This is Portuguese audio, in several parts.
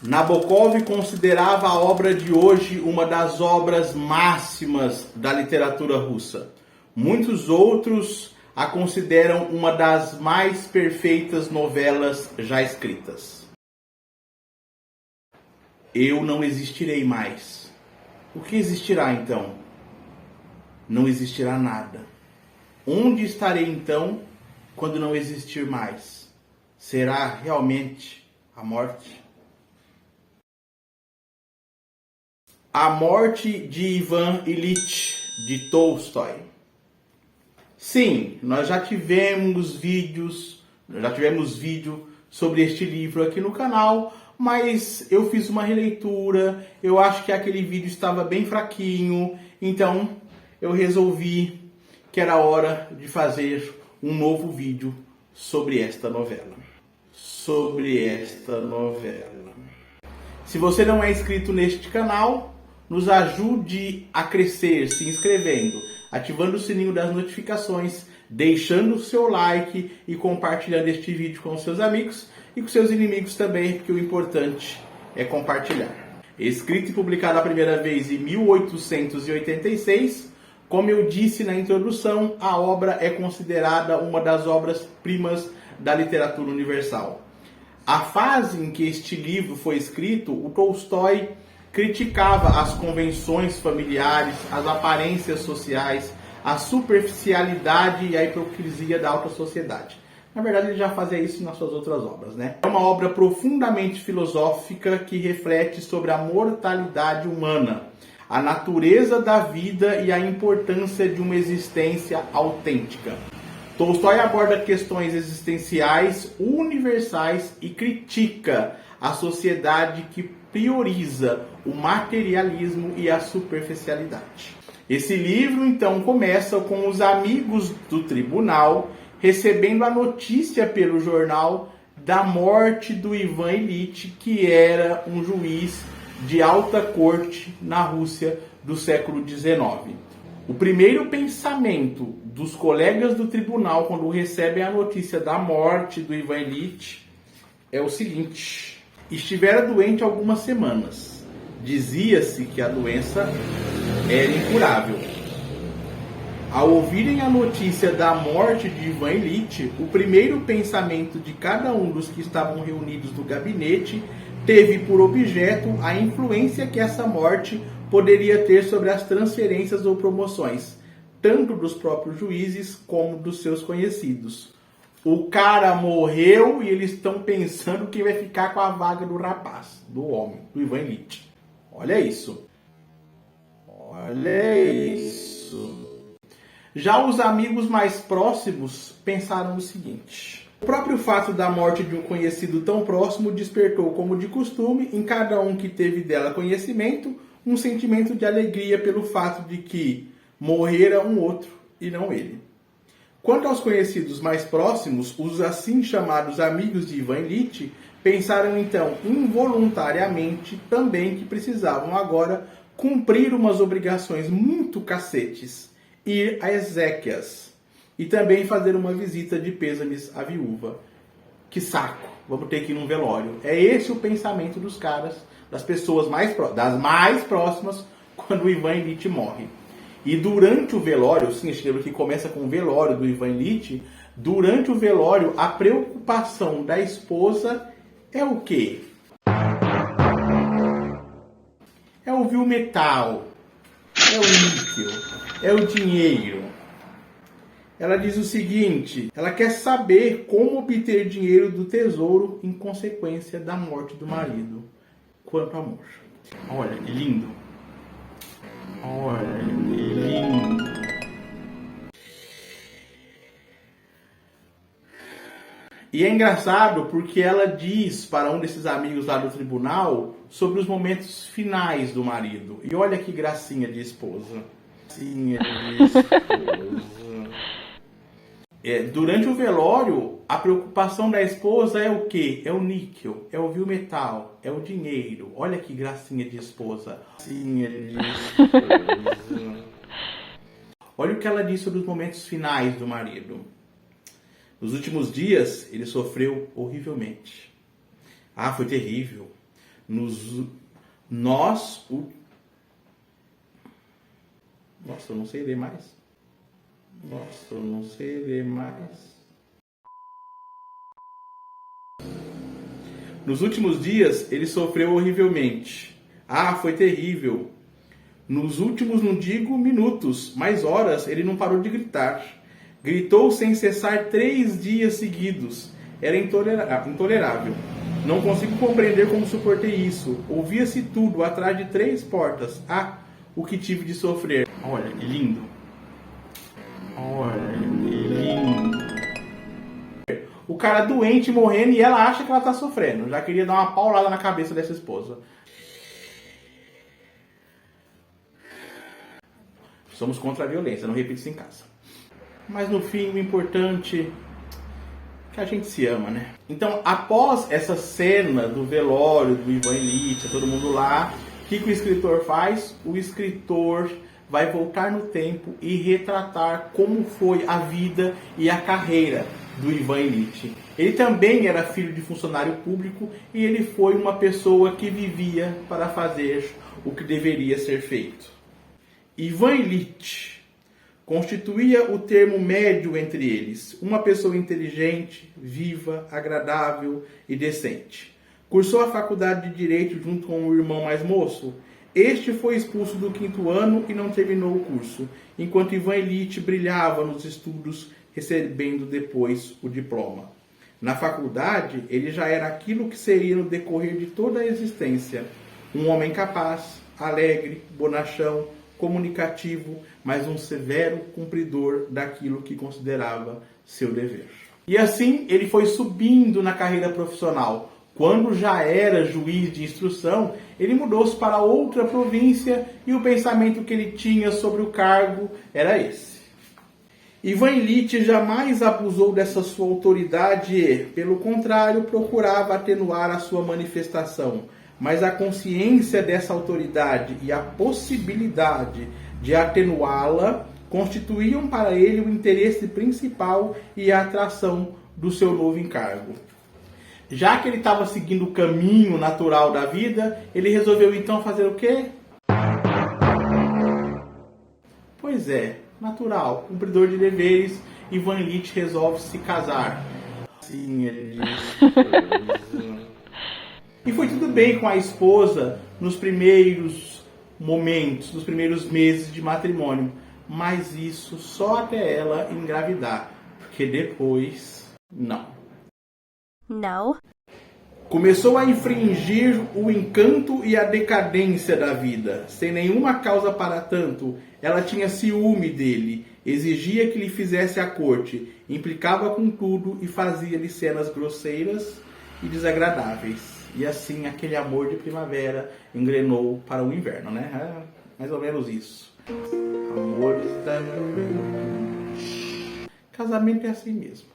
Nabokov considerava a obra de hoje uma das obras máximas da literatura russa. Muitos outros a consideram uma das mais perfeitas novelas já escritas. Eu não existirei mais. O que existirá então? Não existirá nada. Onde estarei então quando não existir mais? Será realmente a morte? A morte de Ivan Ilyich de Tolstói. Sim, nós já tivemos vídeo sobre este livro aqui no canal, mas eu fiz uma releitura, eu acho que aquele vídeo estava bem fraquinho, então eu resolvi que era hora de fazer um novo vídeo sobre esta novela. Se você não é inscrito neste canal, nos ajude a crescer se inscrevendo, ativando o sininho das notificações, deixando o seu like e compartilhando este vídeo com seus amigos e com seus inimigos também, porque o importante é compartilhar. Escrito e publicado a primeira vez em 1886, como eu disse na introdução, a obra é considerada uma das obras-primas da literatura universal. A fase em que este livro foi escrito, o Tolstói criticava as convenções familiares, as aparências sociais, a superficialidade e a hipocrisia da alta sociedade. Na verdade, ele já fazia isso nas suas outras obras, né? É uma obra profundamente filosófica que reflete sobre a mortalidade humana, a natureza da vida e a importância de uma existência autêntica. Tolstói aborda questões existenciais, universais e critica a sociedade que prioriza o materialismo e a superficialidade. Esse livro, então, começa com os amigos do tribunal recebendo a notícia pelo jornal da morte do Ivan Ilyich, que era um juiz de alta corte na Rússia do século XIX. O primeiro pensamento dos colegas do tribunal quando recebem a notícia da morte do Ivan Ilyich é o seguinte: estivera doente algumas semanas. Dizia-se que a doença era incurável. Ao ouvirem a notícia da morte de Ivan Ilyich, o primeiro pensamento de cada um dos que estavam reunidos no gabinete teve por objeto a influência que essa morte poderia ter sobre as transferências ou promoções, tanto dos próprios juízes como dos seus conhecidos. O cara morreu e eles estão pensando que vai ficar com a vaga do rapaz, do homem, do Ivan Ilyich. Olha isso. Olha isso. Já os amigos mais próximos pensaram o seguinte: o próprio fato da morte de um conhecido tão próximo despertou, como de costume, em cada um que teve dela conhecimento, um sentimento de alegria pelo fato de que morrera um outro e não ele. Quanto aos conhecidos mais próximos, os assim chamados amigos de Ivan Ilyich pensaram então involuntariamente também que precisavam agora cumprir umas obrigações muito cacetes, ir a exéquias e também fazer uma visita de pêsames à viúva. Que saco, vamos ter que ir num velório. É esse o pensamento dos caras, das pessoas das mais próximas, quando o Ivan Ilyich morre. E durante o velório, sim, este livro aqui começa com o velório do Ivan Ilyich. Durante o velório, a preocupação da esposa é o quê? É o vil metal, é o níquel, é o dinheiro. Ela diz o seguinte: ela quer saber como obter dinheiro do tesouro em consequência da morte do marido. Quanto amor. Olha que lindo. Olha que lindo. E é engraçado porque ela diz para um desses amigos lá do tribunal sobre os momentos finais do marido. E olha que gracinha de esposa. Gracinha de esposa. Durante o velório, a preocupação da esposa é o quê? É o níquel, é o vil metal, é o dinheiro. Olha que gracinha de esposa. Gracinha de esposa. Olha o que ela diz sobre os momentos finais do marido. Nos últimos dias, ele sofreu horrivelmente. Foi terrível. Nossa, eu não sei ler mais. Nossa, eu não sei ler mais. Nos últimos dias, ele sofreu horrivelmente. Ah, foi terrível. Nos últimos, não digo minutos, mas horas, ele não parou de gritar. Gritou sem cessar 3 dias seguidos. Era intolerável. Não consigo compreender como suportei isso. Ouvia-se tudo atrás de 3 portas. Ah, o que tive de sofrer. Olha que lindo. Olha que lindo. O cara doente morrendo e ela acha que ela tá sofrendo. Já queria dar uma paulada na cabeça dessa esposa. Somos contra a violência, não repita isso em casa. Mas no fim, o importante é que a gente se ama, né? Então, após essa cena do velório do Ivan Ilitch, todo mundo lá, o que o escritor faz? O escritor vai voltar no tempo e retratar como foi a vida e a carreira do Ivan Ilitch. Ele também era filho de funcionário público e ele foi uma pessoa que vivia para fazer o que deveria ser feito. Ivan Ilitch constituía o termo médio entre eles, uma pessoa inteligente, viva, agradável e decente. Cursou a faculdade de Direito junto com o irmão mais moço. Este foi expulso do 5º ano e não terminou o curso, enquanto Ivan Ilitch brilhava nos estudos, recebendo depois o diploma. Na faculdade, ele já era aquilo que seria no decorrer de toda a existência, um homem capaz, alegre, bonachão, comunicativo, mas um severo cumpridor daquilo que considerava seu dever. E assim ele foi subindo na carreira profissional. Quando já era juiz de instrução, ele mudou-se para outra província e o pensamento que ele tinha sobre o cargo era esse. Ivan Ilitch jamais abusou dessa sua autoridade e, pelo contrário, procurava atenuar a sua manifestação. Mas a consciência dessa autoridade e a possibilidade de atenuá-la constituíam para ele o interesse principal e a atração do seu novo encargo. Já que ele estava seguindo o caminho natural da vida, ele resolveu então fazer o quê? Pois é, natural, cumpridor de deveres, Ivan Ilitch resolve se casar. Sim, ele disse. E foi tudo bem com a esposa nos primeiros momentos, nos primeiros meses de matrimônio. Mas isso só até ela engravidar. Porque depois, não. Não. Começou a infringir o encanto e a decadência da vida. Sem nenhuma causa para tanto, ela tinha ciúme dele. Exigia que lhe fizesse a corte. Implicava com tudo e fazia-lhe cenas grosseiras e desagradáveis. E assim, aquele amor de primavera engrenou para o inverno, né? É mais ou menos isso. Amores da juventude. Casamento é assim mesmo.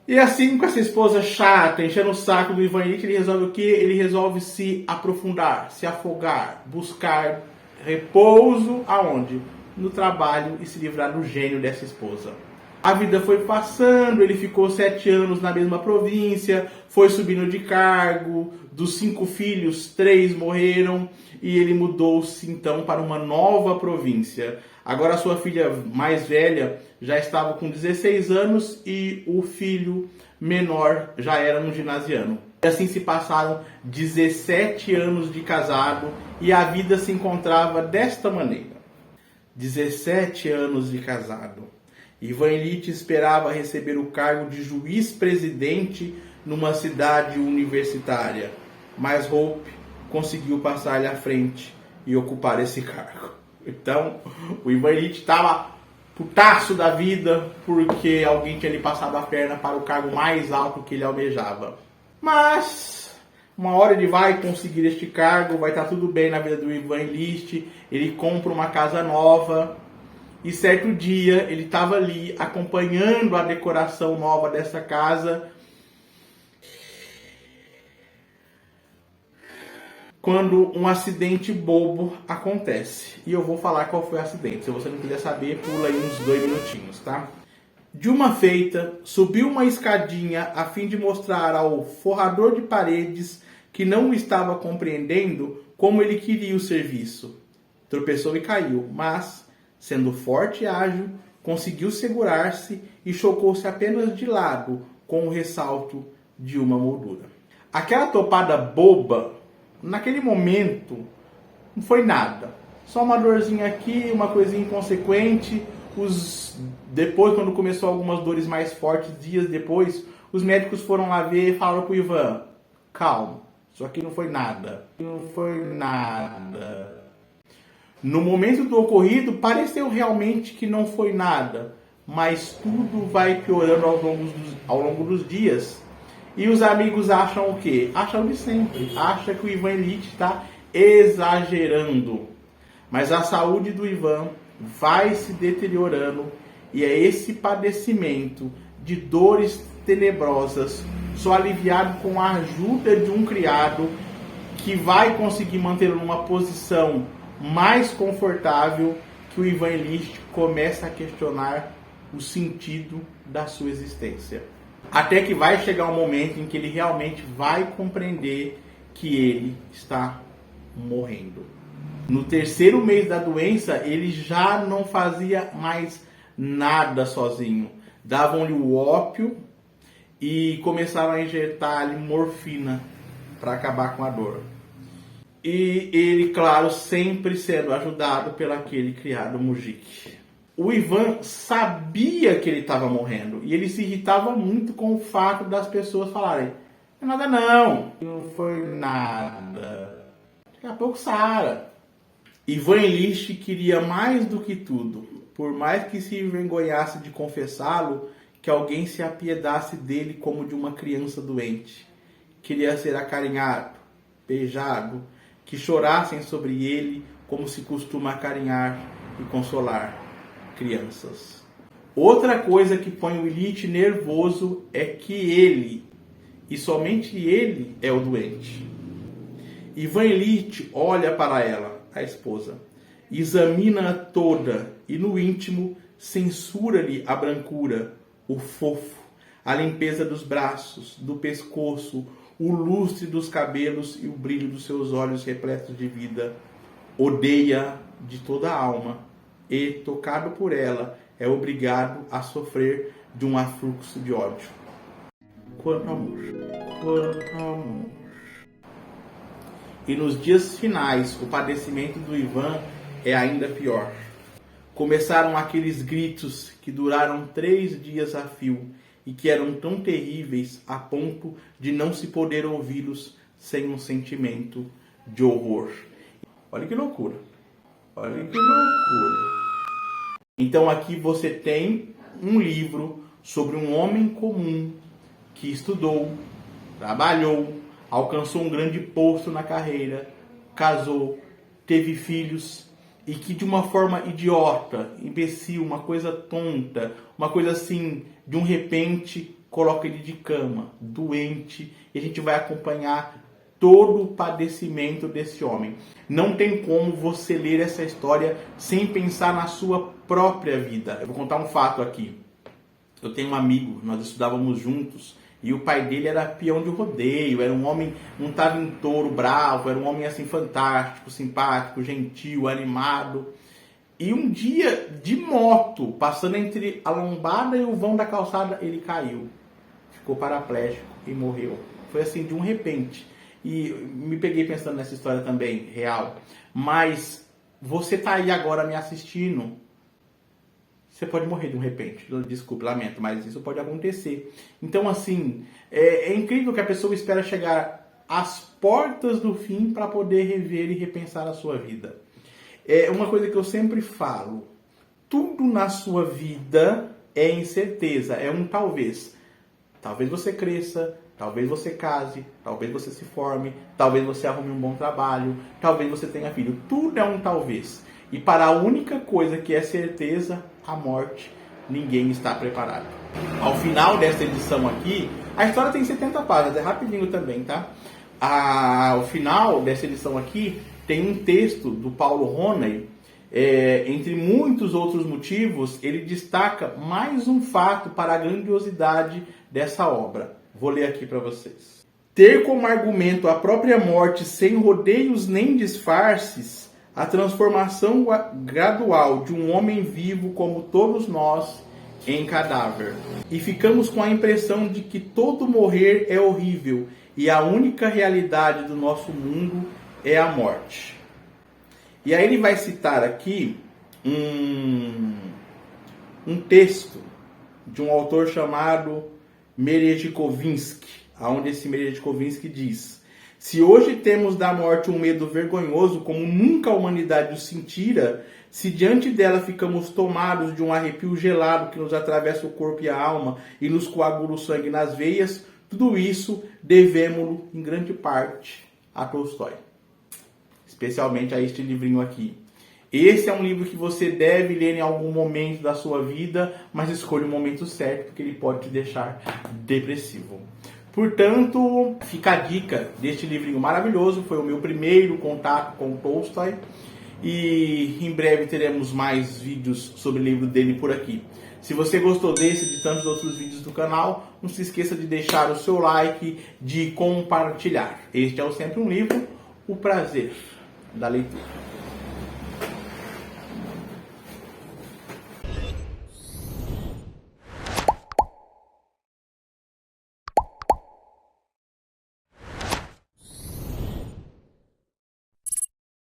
E assim, com essa esposa chata, enchendo o saco do Ivan Ilitch, ele resolve o quê? Ele resolve se aprofundar, se afogar, buscar repouso aonde? No trabalho e se livrar do gênio dessa esposa. A vida foi passando, ele ficou 7 anos na mesma província, foi subindo de cargo, dos 5 filhos, 3 morreram e ele mudou-se então para uma nova província. Agora a sua filha mais velha já estava com 16 anos e o filho menor já era um ginasiano. E assim se passaram 17 anos de casado e a vida se encontrava desta maneira. 17 anos de casado. Ivan Ilitch esperava receber o cargo de juiz-presidente numa cidade universitária, mas Hope conseguiu passar-lhe à frente e ocupar esse cargo. Então, o Ivan Ilitch estava putaço da vida porque alguém tinha lhe passado a perna para o cargo mais alto que ele almejava. Mas, uma hora ele vai conseguir este cargo, vai estar tudo bem na vida do Ivan Ilitch, ele compra uma casa nova. E certo dia ele estava ali acompanhando a decoração nova dessa casa, quando um acidente bobo acontece. E eu vou falar qual foi o acidente. Se você não quiser saber, pula aí uns 2 minutinhos, tá? De uma feita, subiu uma escadinha a fim de mostrar ao forrador de paredes que não o estava compreendendo como ele queria o serviço. Tropeçou e caiu, mas, sendo forte e ágil, conseguiu segurar-se e chocou-se apenas de lado com o ressalto de uma moldura. Aquela topada boba, naquele momento, não foi nada. Só uma dorzinha aqui, uma coisinha inconsequente. Depois, quando começou algumas dores mais fortes, dias depois, os médicos foram lá ver e falaram pro Ivan: calma, isso aqui não foi nada. Não foi nada. No momento do ocorrido, pareceu realmente que não foi nada, mas tudo vai piorando ao longo dos dias. E os amigos acham o quê? Acham de sempre. Acham que o Ivan Illich está exagerando. Mas a saúde do Ivan vai se deteriorando e é esse padecimento de dores tenebrosas só aliviado com a ajuda de um criado que vai conseguir mantê-lo numa posição mais confortável que o Ivan Illich começa a questionar o sentido da sua existência. Até que vai chegar um momento em que ele realmente vai compreender que ele está morrendo. No terceiro mês da doença, ele já não fazia mais nada sozinho. Davam-lhe o ópio e começaram a injetar-lhe morfina para acabar com a dor. E ele, claro, sempre sendo ajudado pelo aquele criado Mujik. O Ivan sabia que ele estava morrendo e ele se irritava muito com o fato das pessoas falarem: não é nada não foi nada. Daqui a pouco sara. Ivan Illich queria mais do que tudo, por mais que se envergonhasse de confessá-lo, que alguém se apiedasse dele como de uma criança doente. Queria ser acarinhado, beijado, que chorassem sobre ele como se costuma acarinhar e consolar crianças. Outra coisa que põe o Illich nervoso é que ele, e somente ele, é o doente. Ivan Illich olha para ela, a esposa, examina-a toda e no íntimo censura-lhe a brancura, o fofo, a limpeza dos braços, do pescoço, o lustre dos cabelos e o brilho dos seus olhos repletos de vida. Odeia de toda a alma e, tocado por ela, é obrigado a sofrer de um afluxo de ódio. Quanto amor, quanto amor. E nos dias finais, o padecimento do Ivan é ainda pior. Começaram aqueles gritos que duraram 3 dias a fio e que eram tão terríveis a ponto de não se poder ouvi-los sem um sentimento de horror. Olha que loucura. Olha que loucura. Então aqui você tem um livro sobre um homem comum que estudou, trabalhou, alcançou um grande posto na carreira, casou, teve filhos e que de uma forma idiota, imbecil, uma coisa tonta, uma coisa assim, de um repente coloca ele de cama, doente, e a gente vai acompanhar todo o padecimento desse homem. Não tem como você ler essa história sem pensar na sua própria vida. Eu vou contar um fato aqui. Eu tenho um amigo, nós estudávamos juntos, e o pai dele era peão de rodeio, era um homem, não estava em touro bravo, era um homem assim fantástico, simpático, gentil, animado. E um dia, de moto, passando entre a lombada e o vão da calçada, ele caiu. Ficou paraplégico e morreu. Foi assim, de um repente. E me peguei pensando nessa história também, real. Mas você tá aí agora me assistindo, você pode morrer de um repente. Desculpe, lamento, mas isso pode acontecer. Então, assim, é incrível que a pessoa espera chegar às portas do fim para poder rever e repensar a sua vida. É uma coisa que eu sempre falo. Tudo na sua vida é incerteza, é um talvez. Talvez você cresça, talvez você case, talvez você se forme, talvez você arrume um bom trabalho, talvez você tenha filho. Tudo é um talvez. E para a única coisa que é certeza, a morte, ninguém está preparado. Ao final dessa edição aqui, a história tem 70 páginas, é rapidinho também, tá? Ao final dessa edição aqui, tem um texto do Paulo Roney entre muitos outros motivos, ele destaca mais um fato para a grandiosidade dessa obra. Vou ler aqui para vocês. Ter como argumento a própria morte sem rodeios nem disfarces, a transformação gradual de um homem vivo como todos nós em cadáver. E ficamos com a impressão de que todo morrer é horrível e a única realidade do nosso mundo é a morte. E aí ele vai citar aqui um texto de um autor chamado Merezhkovinsky, onde esse Merezhkovinsky diz: se hoje temos da morte um medo vergonhoso como nunca a humanidade o sentira, se diante dela ficamos tomados de um arrepio gelado que nos atravessa o corpo e a alma e nos coagula o sangue nas veias, tudo isso devemos-lo em grande parte a Tolstói. Especialmente a este livrinho aqui. Esse é um livro que você deve ler em algum momento da sua vida, mas escolha o momento certo, porque ele pode te deixar depressivo. Portanto, fica a dica deste livrinho maravilhoso. Foi o meu primeiro contato com Tolstói. E em breve teremos mais vídeos sobre o livro dele por aqui. Se você gostou desse e de tantos outros vídeos do canal, não se esqueça de deixar o seu like, de compartilhar. Este é o Sempre um Livro, o prazer da leitura.